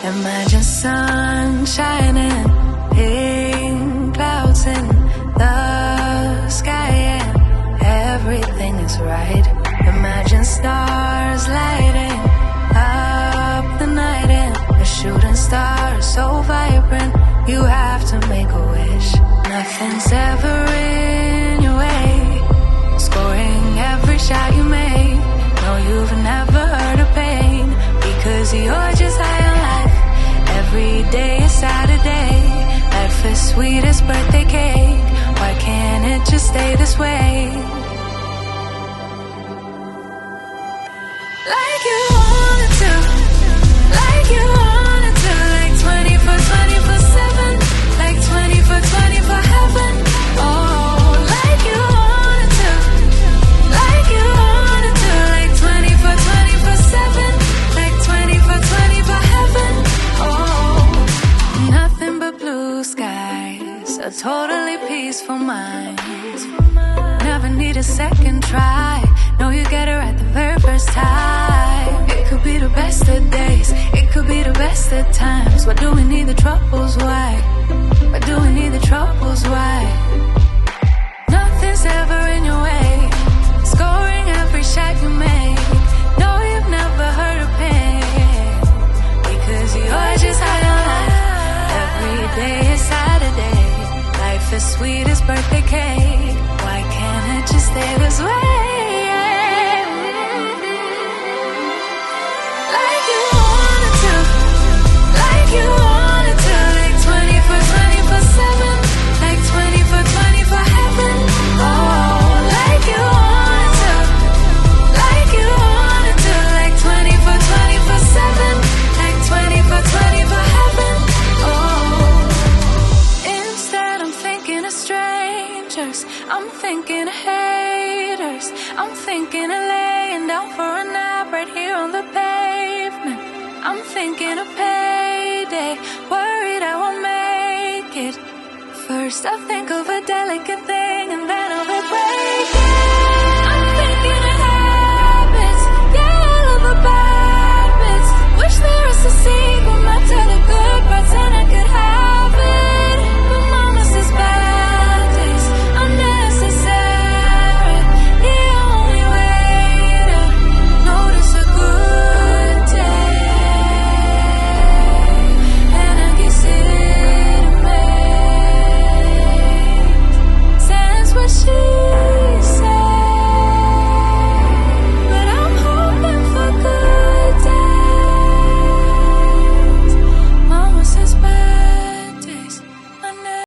Imagine sun shining, pink clouds in the sky, and everything is right. Imagine stars lighting up the night, and a shooting star so vibrant, you have to make a wish. Nothing's ever in your way, scoring every shot you make. No, you've never heard of pain, because you're just high on life. Every day is Saturday, life is sweet as birthday cake. Why can't it just stay this way? Like you wanted to, like you wanted to, like 24/7, like 24/24 heaven. Oh, like you wanted to, like you wanted to, like 24/7, like 24/24 heaven. Oh, nothing but blue skies, a totally peaceful mind. Never need a second try. No, you get it right the very first time. It could be the best of days, it could be the best of times. Why do we need the troubles? Why? Why do we need the troubles? Why? Nothing's ever in your way, scoring every shot you make. No, you've never heard of pain, because you're just high on life. Every day is Saturday, life is sweet as birthday cake. Why can't it just stay this way? Like you wanted to, like you wanted to, like 24/7, like 24/24 heaven. Oh, like you wanted to, like you wanted to, like 24/7, like 24/24 heaven. Oh, instead I'm thinking of strangers, I'm thinking of haters, I'm thinking of laying down for a nap right here on the pavement. I'm thinking of payday, worried I won't make it. First I think of a delicate thing, and then of a break.